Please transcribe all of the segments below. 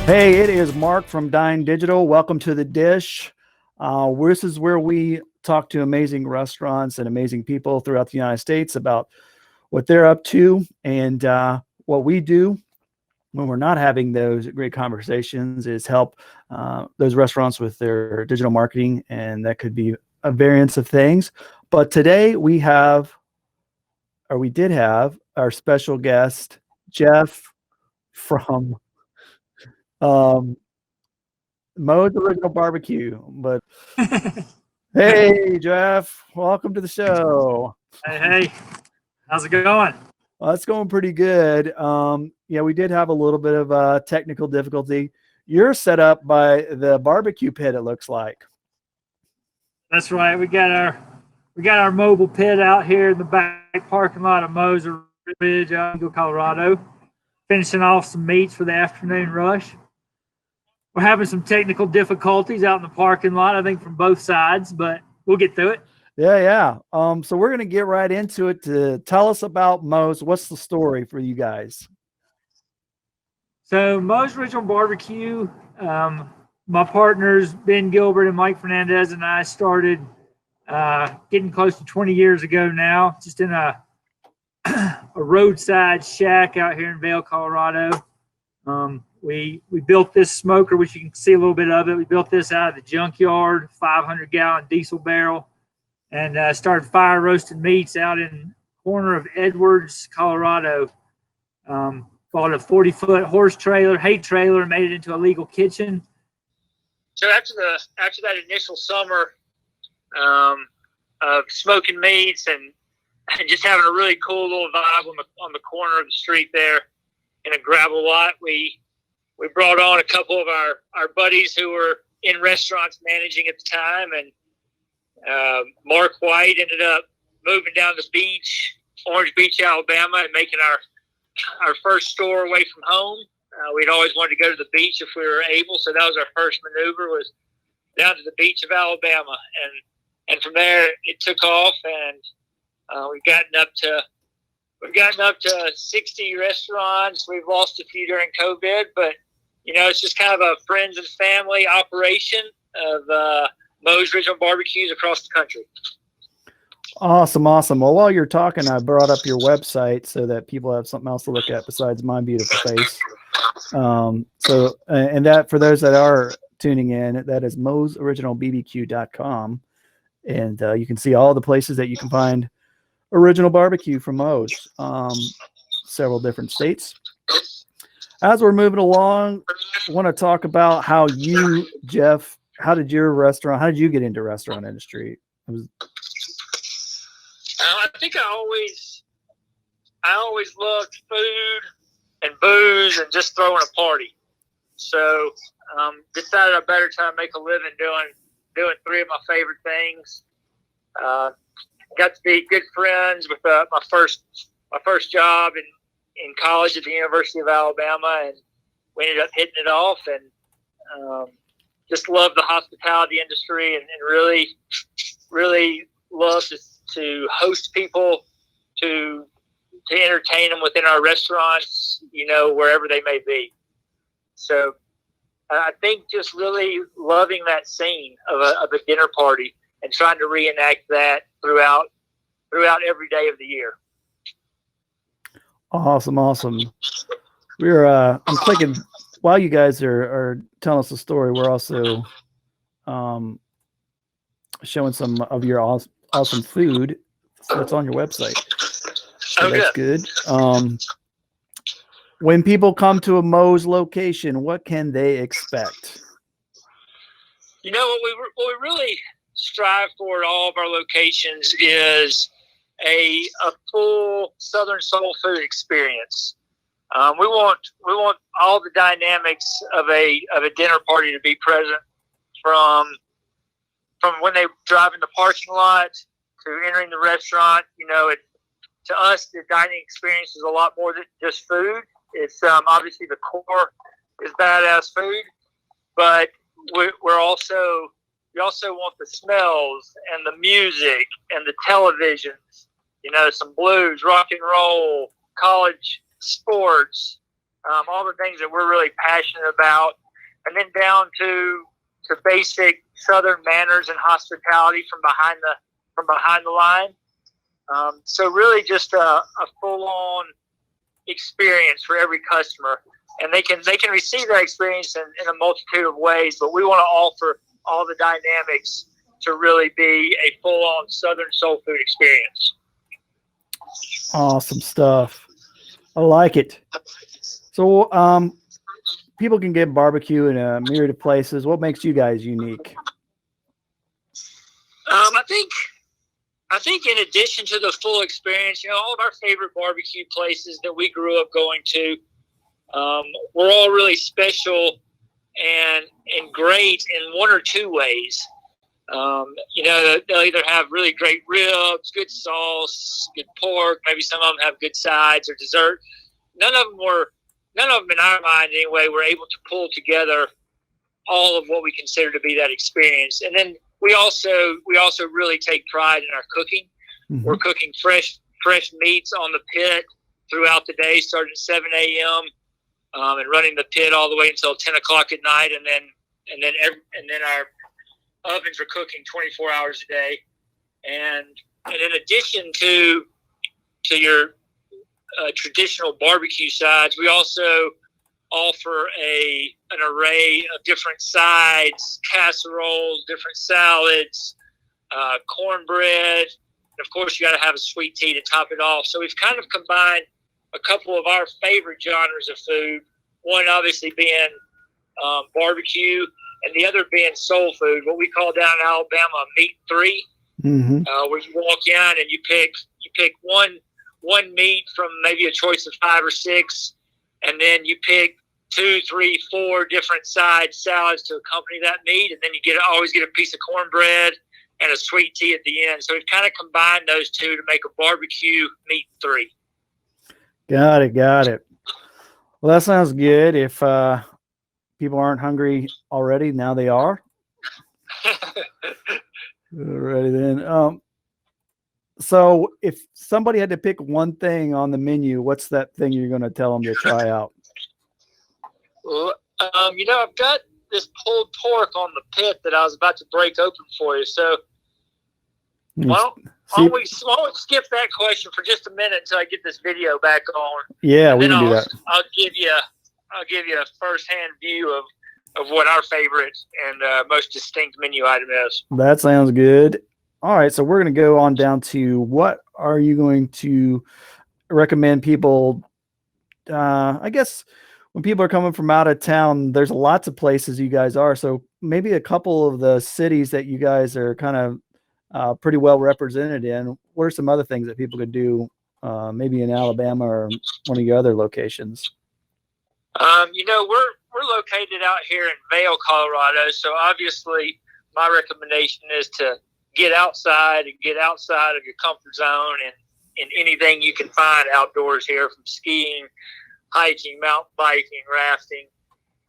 Hey, it is Mark from Dine.digital. Welcome to the dish. This is where we talk to amazing restaurants and amazing people throughout the United States about what they're up to and what we do when we're not having those great conversations is help those restaurants with their digital marketing, and that could be a variance of things. But today we did have our special guest, Jeff from um, Moe's Original Barbecue. But hey, Jeff, welcome to the show. Hey, how's it going? Well, it's going pretty good. Yeah, we did have a little bit of technical difficulty. You're set up by the barbecue pit, it looks like. That's right. We got our mobile pit out here in the back parking lot of Moe's Ridge, Huntsville, Colorado. Finishing off some meats for the afternoon rush. We're having some technical difficulties out in the parking lot, I think, from both sides, but we'll get through it. Yeah. So we're going to get right into it. To tell us about Moe's. What's the story for you guys? So Moe's Original Barbecue, my partners, Ben Gilbert and Mike Fernandez, and I started getting close to 20 years ago now, just in a roadside shack out here in Vail, Colorado. We built this smoker, which you can see a little bit of it. We built this out of the junkyard, 500-gallon diesel barrel, and started fire roasting meats out in the corner of Edwards, Colorado. Bought a 40-foot horse trailer, hay trailer, and made it into a legal kitchen. So after that initial summer of smoking meats and just having a really cool little vibe on the corner of the street there in a gravel lot, we brought on a couple of our buddies who were in restaurants managing at the time, and Mark White ended up moving down the beach, Orange Beach, Alabama, and making our first store away from home. We'd always wanted to go to the beach if we were able, so that was our first maneuver, was down to the beach of Alabama, and from there it took off, and we've gotten up to 60 restaurants. We've lost a few during COVID, but it's just kind of a friends and family operation of Moe's Original Barbecues across the country. Awesome. Well, while you're talking, I brought up your website so that people have something else to look at besides my beautiful face. And that, for those that are tuning in, that is moesoriginalbbq.com. And you can see all the places that you can find original barbecue from Moe's, several different states. As we're moving along, I want to talk about how you, Jeff, how did you get into restaurant industry? I think I always loved food and booze and just throwing a party. So decided I better try to make a living doing three of my favorite things. Got to be good friends with my first job in college at the University of Alabama, and we ended up hitting it off, and just love the hospitality industry, and really, really love to host people, to entertain them within our restaurants, wherever they may be. So I think just really loving that scene of a dinner party and trying to reenact that throughout every day of the year. Awesome. I'm clicking while you guys are telling us the story. We're also showing some of your awesome food that's on your website. So that's good. When people come to a Moe's location, what can they expect? What we really strive for at all of our locations is a full Southern soul food experience. We want all the dynamics of a dinner party to be present, from when they drive in the parking lot to entering the restaurant. To us, the dining experience is a lot more than just food. It's obviously the core is badass food, but we also want the smells and the music and the televisions. Some blues, rock and roll, college sports, all the things that we're really passionate about, and then down to basic Southern manners and hospitality from behind the line. So really just a full-on experience for every customer, and they can receive that experience in a multitude of ways, but we want to offer all the dynamics to really be a full-on Southern soul food experience. Awesome stuff. I like it. So people can get barbecue in a myriad of places. What makes you guys unique? I think in addition to the full experience, all of our favorite barbecue places that we grew up going to, we're all really special and great in one or two ways. They'll either have really great ribs, good sauce, good pork. Maybe some of them have good sides or dessert. None of them in our mind anyway, were able to pull together all of what we consider to be that experience. And then we also really take pride in our cooking. Mm-hmm. We're cooking fresh meats on the pit throughout the day, starting at 7 a.m. And running the pit all the way until 10 o'clock at night, and then our ovens are cooking 24 hours a day. And in addition to your traditional barbecue sides, we also offer an array of different sides, casseroles, different salads, cornbread. And of course, you got to have a sweet tea to top it off. So we've kind of combined a couple of our favorite genres of food, one obviously being barbecue, and the other being soul food, what we call down in Alabama meat three, Mm-hmm. where you walk in and you pick one meat from maybe a choice of 5 or 6, and then you pick 2, 3, 4 different salads to accompany that meat, and then you always get a piece of cornbread and a sweet tea at the end. So we've kind of combined those two to make a barbecue meat three. Got it. Well, that sounds good. If people aren't hungry already, now they are. Alrighty then. So if somebody had to pick one thing on the menu, what's that thing you're going to tell them to try out? Well, I've got this pulled pork on the pit that I was about to break open for you. So why don't we skip that question for just a minute until I get this video back on? Yeah, we can do that. I'll give you a first-hand view of what our favorite and most distinct menu item is. That sounds good. All right, so we're going to go on down to what are you going to recommend people? I guess when people are coming from out of town, there's lots of places you guys are. So maybe a couple of the cities that you guys are kind of pretty well represented in. What are some other things that people could do maybe in Alabama or one of your other locations? We're located out here in Vail, Colorado. So obviously my recommendation is to get outside and get outside of your comfort zone and anything you can find outdoors here, from skiing, hiking, mountain biking, rafting.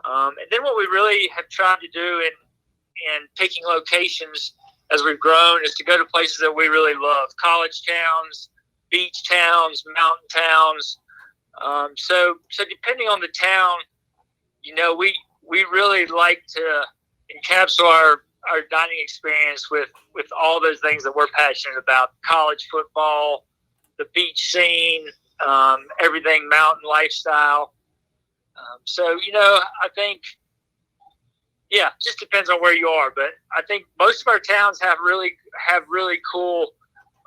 And then what we really have tried to do in picking locations as we've grown is to go to places that we really love: college towns, beach towns, mountain towns. So depending on the town, we really like to encapsulate our dining experience with all those things that we're passionate about: college football, the beach scene, everything mountain lifestyle. I think, yeah, just depends on where you are. But I think most of our towns have really cool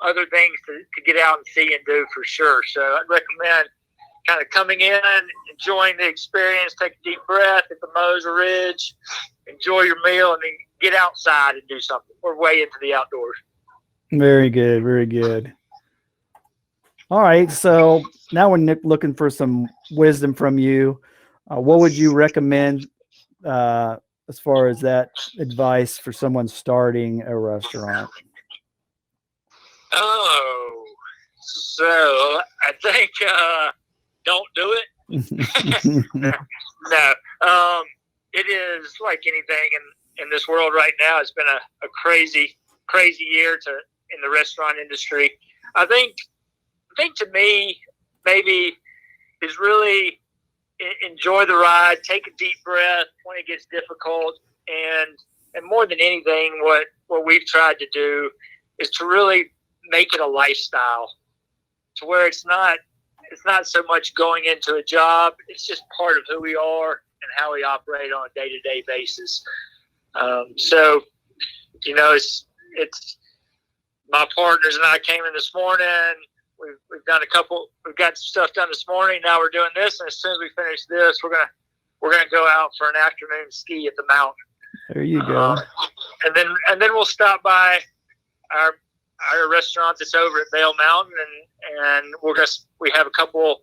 other things to get out and see and do for sure. So I'd recommend kind of coming in, enjoying the experience, take a deep breath at the Moser Ridge, enjoy your meal, and then get outside and do something. We're way into the outdoors. Very good. Very good. All right. So now we're looking for some wisdom from you. What would you recommend as far as that advice for someone starting a restaurant? Oh, so I think don't do it. No. It is like anything in this world right now. It's been a crazy year in the restaurant industry. I think to me, maybe is really enjoy the ride, take a deep breath when it gets difficult, and more than anything, what we've tried to do is to really make it a lifestyle, to where it's not so much going into a job. It's just part of who we are and how we operate on a day-to-day basis. So, you know, it's my partners and I came in this morning. We've done we've got some stuff done this morning. Now we're doing this, and as soon as we finish this, we're gonna go out for an afternoon ski at the mountain. There you go. And then we'll stop by our restaurant that's over at Vail Mountain, and we have a couple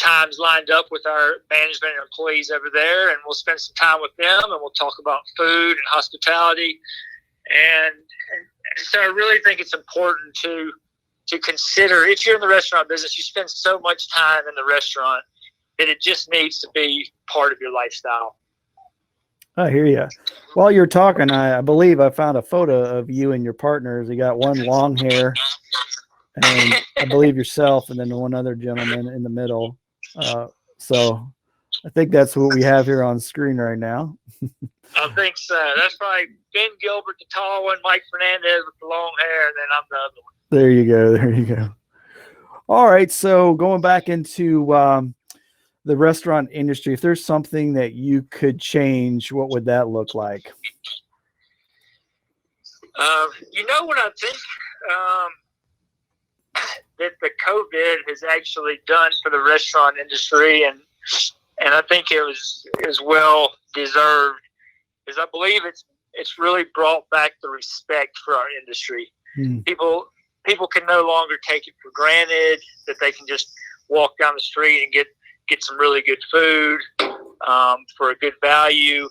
times lined up with our management and employees over there, and we'll spend some time with them, and we'll talk about food and hospitality. And so I really think it's important to consider, if you're in the restaurant business, you spend so much time in the restaurant that it just needs to be part of your lifestyle. I hear you. While you're talking, I believe I found a photo of you and your partners. You got one long hair, and I believe yourself, and then one other gentleman in the middle. So I think that's what we have here on screen right now. I think so. That's probably Ben Gilbert, the tall one, Mike Fernandez with the long hair, and then I'm the other one. There you go. There you go. All right. So going back into the restaurant industry, if there's something that you could change, what would that look like? You know what I think that the COVID has actually done for the restaurant industry, and I think it was well deserved, is I believe it's really brought back the respect for our industry. People can no longer take it for granted that they can just walk down the street and get some really good food for a good value.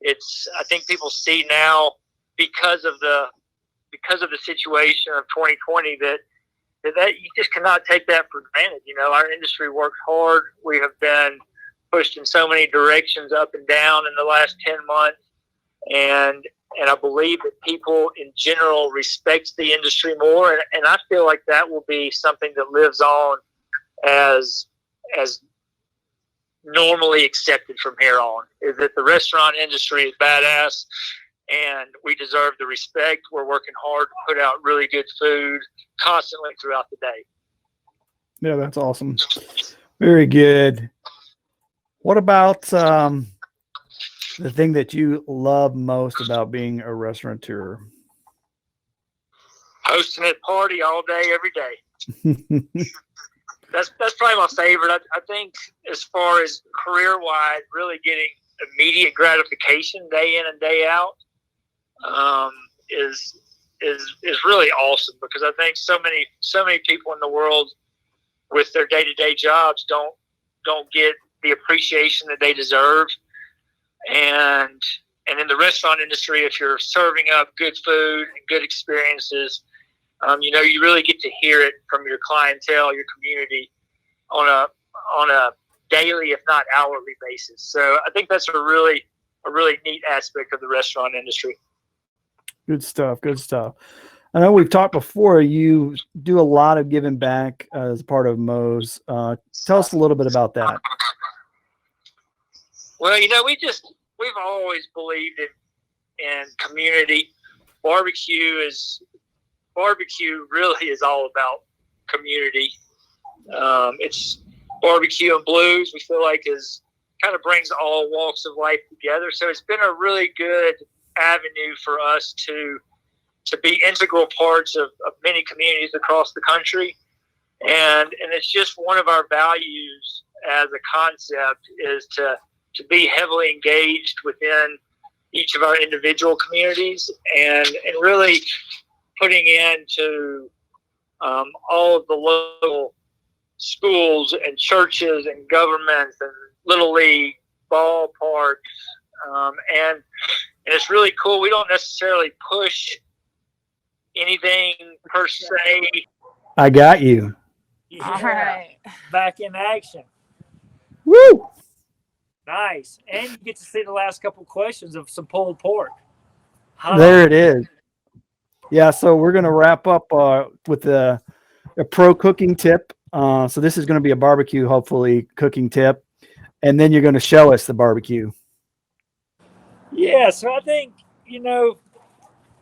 I think people see now, because of the situation of 2020, that you just cannot take that for granted. You know, our industry works hard. We have been pushed in so many directions up and down in the last 10 months. And I believe that people in general respect the industry more. And I feel like that will be something that lives on as normally accepted from here on, is that the restaurant industry is badass and we deserve the respect. We're working hard to put out really good food constantly throughout the day. Yeah, that's awesome. Very good. What about the thing that you love most about being a restaurateur? Hosting a party all day, every day. That's probably my favorite. I think as far as career-wise, really getting immediate gratification day in and day out is really awesome, because I think so many people in the world with their day-to-day jobs don't get the appreciation that they deserve. And in the restaurant industry, if you're serving up good food and good experiences, you know, you really get to hear it from your clientele, your community, on a daily, if not hourly basis. So I think that's a really neat aspect of the restaurant industry. Good stuff. Good stuff. I know we've talked before. You do a lot of giving back as part of Moe's. Tell us a little bit about that. Well, you know, we've always believed in community. Barbecue really is all about community. It's barbecue and blues, we feel like, is kind of brings all walks of life together. So it's been a really good avenue for us to be integral parts of many communities across the country. And it's just one of our values as a concept, is to be heavily engaged within each of our individual communities, and really putting into all of the local schools and churches and governments and Little League, ballparks, and it's really cool. We don't necessarily push anything per se. I got you. Yeah. All right. Back in action. Woo! Nice. And you get to see the last couple questions of some pulled pork. There it is. Yeah, so we're going to wrap up with a pro cooking tip So this is going to be a barbecue, hopefully, cooking tip. And then you're going to show us the barbecue. Yeah, so I think,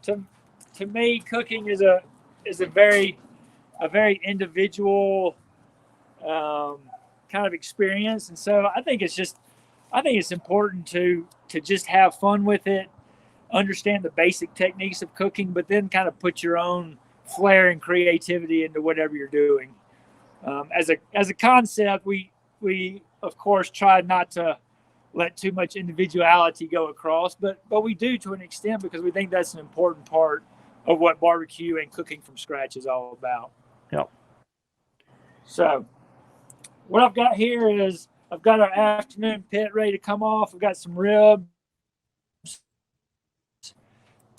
to me, cooking is a very individual kind of experience, and so I think it's important to just have fun with it, understand the basic techniques of cooking, but then kind of put your own flair and creativity into whatever you're doing. As a concept, we of course try not to let too much individuality go across, but we do to an extent because we think that's an important part of what barbecue and cooking from scratch is all about. Yep. So what I've got here is I've got our afternoon pit ready to come off. I've got some ribs,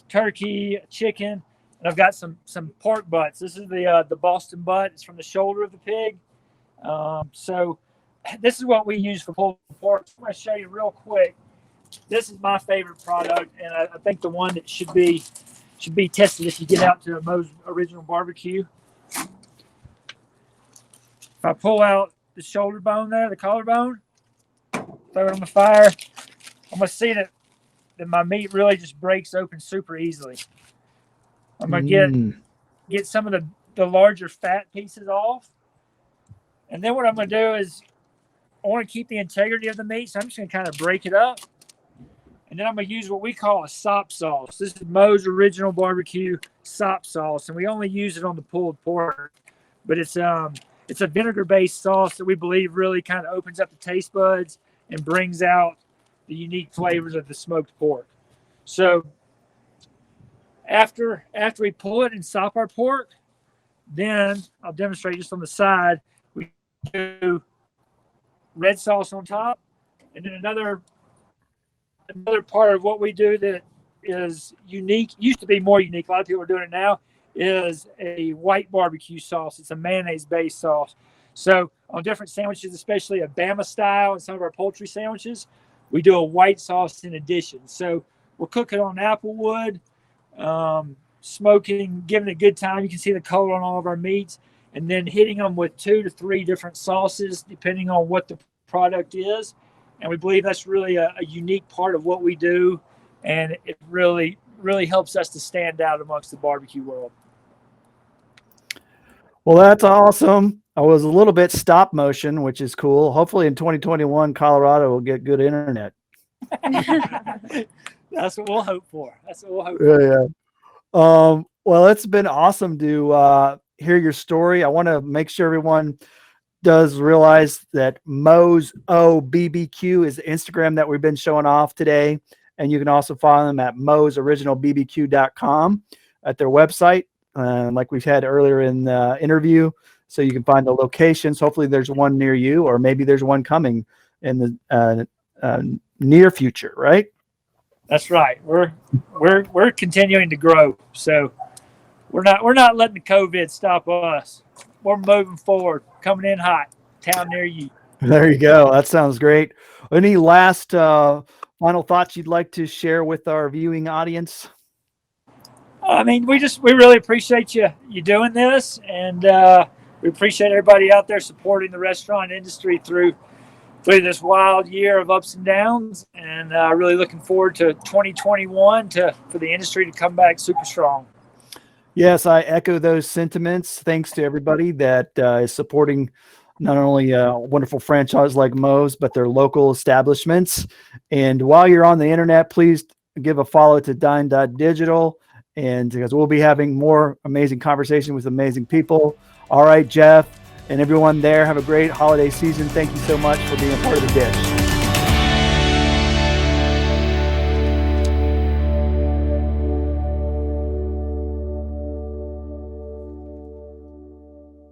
turkey, chicken, and I've got some pork butts. This is the Boston butt. It's from the shoulder of the pig. So this is what we use for pulled pork. I'm going to show you real quick. This is my favorite product, and I think the one that should be tested if you get out to a Moe's Original Barbecue. If I pull out the shoulder bone there, the collarbone, throw it on the fire, I'm going to see that my meat really just breaks open super easily. I'm going to get some of the larger fat pieces off. And then what I'm going to do is I want to keep the integrity of the meat, so I'm just going to kind of break it up. And then I'm going to use what we call a Sop Sauce. This is Moe's Original Barbecue Sop Sauce, and we only use it on the pulled pork. But it's a vinegar-based sauce that we believe really kind of opens up the taste buds and brings out the unique flavors of the smoked pork. So after we pull it and sop our pork, then I'll demonstrate just on the side. We do red sauce on top, and then another part of what we do that is unique, used to be more unique, a lot of people are doing it now, is a white barbecue sauce. It's a mayonnaise-based sauce. So on different sandwiches, especially a Bama style and some of our poultry sandwiches, we do a white sauce in addition. So we're cooking on applewood, smoking, giving it a good time. You can see the color on all of our meats, and then hitting them with 2 to 3 different sauces, depending on what the product is. And we believe that's really a unique part of what we do. And it really, really helps us to stand out amongst the barbecue world. Well, that's awesome. I was a little bit stop motion, which is cool. Hopefully in 2021, Colorado will get good internet. That's what we'll hope for. Yeah. Well, it's been awesome to hear your story. I want to make sure everyone does realize that Moe's BBQ is the Instagram that we've been showing off today. And you can also follow them at moesoriginalbbq.com at their website, like we've had earlier in the interview. So you can find the locations. Hopefully there's one near you, or maybe there's one coming in the near future, right? That's right. We're continuing to grow. So we're not letting the COVID stop us. We're moving forward, coming in hot. Town near you. There you go. That sounds great. Any last final thoughts you'd like to share with our viewing audience? I mean, we really appreciate you doing this, and we appreciate everybody out there supporting the restaurant industry through this wild year of ups and downs, and really looking forward to 2021 for the industry to come back super strong. Yes, I echo those sentiments. Thanks to everybody that is supporting not only a wonderful franchise like Moe's, but their local establishments. And while you're on the internet, please give a follow to dine.digital, and because we'll be having more amazing conversation with amazing people. All right, Jeff and everyone there, have a great holiday season. Thank you so much for being a part of the dish.